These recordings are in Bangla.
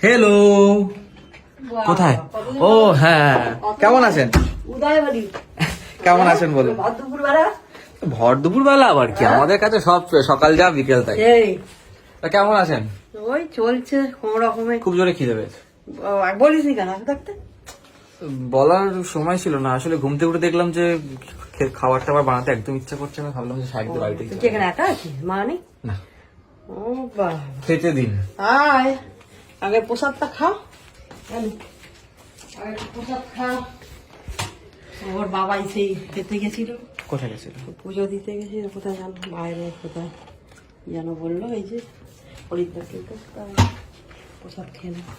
হ্যালো, কোথায়? ও হ্যাঁ, কেমন আছেন? কেমন আছেন বলুন? ভর দুপুর বেলা আবার কি, আমাদের কাছে সব সকাল যা বিকেল তাই। তা কেমন আছেন? ওই চলছে কোন রকমে। খুব জোরে খিদে পেয়েছে। বলিস নি কেন থাকতে? বলার সময় ছিল না, আসলে ঘুম থেকে উঠে দেখলাম যে খাবার টাবার বানাতে একদম ইচ্ছা করছে না, ভাবলাম যে সাইড বাড়িতে তুই এখানে একা আছিস? মা নেই? না, ও বাবা, খেতে দিন। আয় আগে প্রসাদটা খাও। আগে প্রসাদ খাও। ওর বাবাই সেই খেতে গেছিল। কোথায় গেছিল? পুজো দিতে গেছিল কোথায় জানো, বাইরে কোথায় যেন বললো, এই যে হরিদ্বার থেকে। প্রসাদ খেয়ে নাও,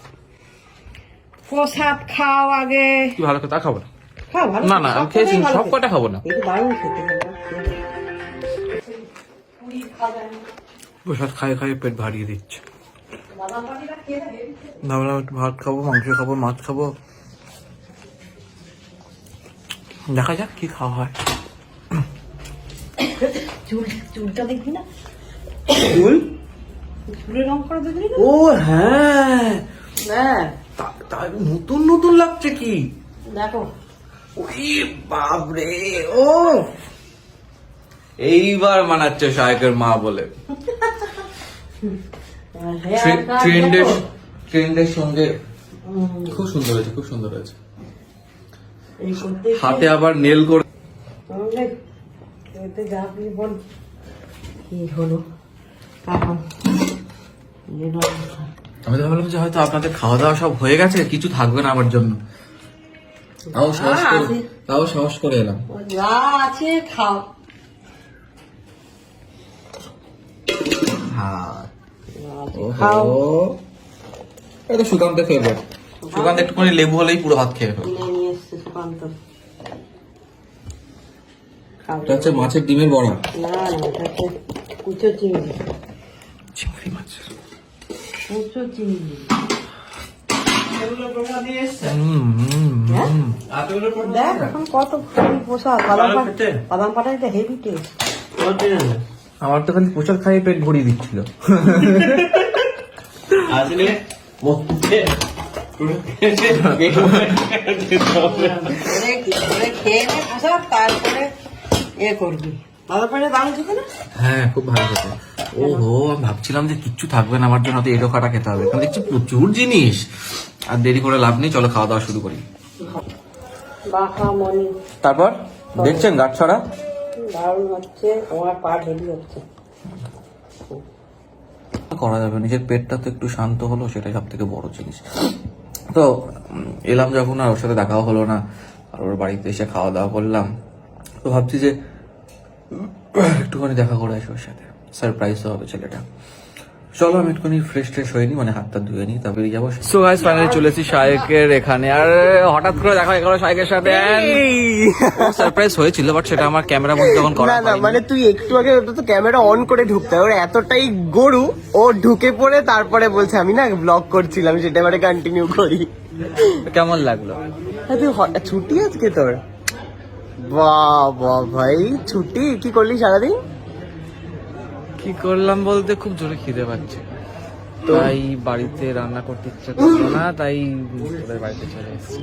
প্রসাদ খাও আগে। কি ভালো কথা, খাবো না। খাও ভালো, না না, আমি খেয়েছি, সব কটা খাবো না। একটু দারুণ খেতে হবে। পুরি খাবে না। প্রসাদ খাই খাই পেট ভারিয়ে দিচ্ছে। বাদাম পাটিটা খেয়ে নেবে। ভাবলাম একটু ভাত খাবো, মাংস খাবো, মাছ খাবো, দেখা যাক কি খাওয়া হয়। চুলটা দেখবি না? চুল? চুলের রং করা দেখবি না? ও হ্যাঁ, হ্যাঁ নতুন নতুন লাগছে কি। দেখো, ওই বাপরে, ও এইবার মানাচ্ছে শায়কের মা বলে। ট্রেন্ডের সঙ্গে খুব সুন্দর হয়েছে, খুব সুন্দর হয়েছে। হাতে আবার নেল করে বল কি হলো এখন। আমি তো ভাবলাম যে হয়তো আপনাদের খাওয়া দাওয়া সব হয়ে গেছে, কিছু থাকবে না আমার জন্য, তাও সাহস করে এলাম। যা আছে খাও। খাও, এটা সুকান্ত ফেভারিট। সুকান্ত একটুখানি লেবু হলেই পুরো ভাত খেয়ে ফেলবে। নিয়ে এসছে সুকান্ত। এটা হচ্ছে মাছের ডিমের বড়া। না না, এটা হচ্ছে কুচো চিংড়ি। চিংড়ি মাছ, কুচো চিংড়ি। দেখ এখন কত প্রসাদ। বাদাম পাটাটা হেভি টেস্ট। আমার তো খালি প্রসাদ খাইয়ে পেট ভরিয়ে দিচ্ছিল। আসলে খেয়ে নে প্রসাদ, তারপরে এ করবি। বাদাম পাটা দাম খেতে না? হ্যাঁ খুব ভালো খেতে। ওহো, আমি ভাবছিলাম যে কিচ্ছু থাকবে না আমার জন্য, তো এটো খাটা খেতে হবে, কারণ দেখছি প্রচুর জিনিস। আর দেরি করে লাভ নেই, চলো খাওয়া দাওয়া শুরু করি। বাহা মনি তারপর দেখছেন গাছ ছড়া দারুণ হচ্ছে, আমার পাট হেভি হচ্ছে। করা যাবে, নিজের পেটটা তো একটু শান্ত হলো, সেটাই সব থেকে বড় জিনিস। তো এলাম যখন, আর ওর সাথে দেখাও হলো না, আর ওর বাড়িতে এসে খাওয়া দাওয়া করলাম, তো ভাবছি যে একটুখানি দেখা করে আসি ওর সাথে, সারপ্রাইজ হবে ছেলেটা। চলো আমি একটুখানি ফ্রেশ হয়নি, মানে হাতটা ধুয়ে নিই, তারপরে যাবো। সো গাইস, ফাইনালি চলেছি শায়েকের এখানে, আর হঠাৎ করে দেখা হয়ে গেল শায়েকের সাথে। সারপ্রাইজ হয়েছিল, বাট সেটা আমার ক্যামেরা বন্ধ যখন করা না মানে তুই একটু আগে ওটা তো ক্যামেরা অন করে ঢুকতে হয়, ওর এতটাই গরু, ও ঢুকে পড়ে তারপরে বলছে আমি না ব্লগ করছিলাম, সেটা এবারে কন্টিনিউ করি। কেমন লাগলো? তুই ছুটি আজকে তোর? বাহ বাহ ভাই, ছুটি কি করলি সারাদিন? কি করলাম বলতে, খুব জোরে খিদে পাচ্ছে, তাই বাড়িতে রান্না করতে ইচ্ছে করলো না, তাই তোদের বাড়িতে চলে এসেছি।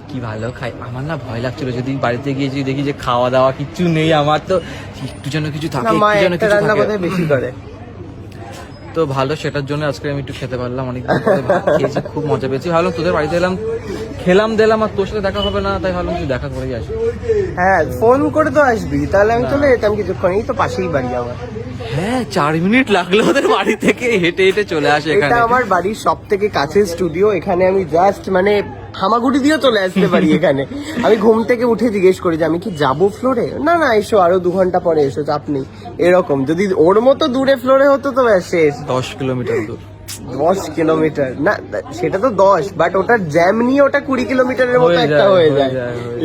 কি ভালো খাই, আমার না ভয় লাগছিল যদি বাড়িতে গিয়ে যদি দেখি যে খাওয়া দাওয়া কিচ্ছু নেই, আমার তো একটু যেন কিছু থাকে, মা একটু যেন একটা কিছু রান্না থাকে। বোধহয় বেশি করে। তো ভালো, সেটার জন্য আজকে আমি একটু খেতে পারলাম, অনেকদিন পরে ভাত খেয়েছি, খুব মজা পেয়েছি। ভাবলাম তোদের বাড়িতে এলাম, খেলাম দিলাম, আর তোর সাথে দেখা হবে না, তাই ভাবলাম তুই দেখা করেই আসি। হ্যাঁ ফোন করে তো আসবি, তাহলে আমি চলে যেতাম কিছুক্ষণ, এই তো পাশেই বাড়ি আমার। হ্যাঁ 4 মিনিট লাগলো ওদের বাড়ি থেকে হেঁটে হেঁটে চলে আসে এখানে। এটা আমার বাড়ির সব থেকে কাছের স্টুডিও, এখানে আমি জাস্ট মানে হামাগুড়ি দিয়েও চলে আসতে পারি এখানে। আমি ঘুম থেকে উঠে জিজ্ঞেস করি যে আমি কি যাবো ফ্লোরে, না না এসো, আরো 2 ঘন্টা পরে এসো, চাপ নেই, এরকম। যদি ওর মতো দূরে ফ্লোরে হতো তো ব্যাস শেষ। 10 কিলোমিটার দূর। 10 কিলোমিটার না, সেটা তো 10, বাট ওটার জ্যাম নিয়ে ওটা 20 কিলোমিটারের মতো একটা হয়ে যায়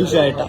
বিষয়টা।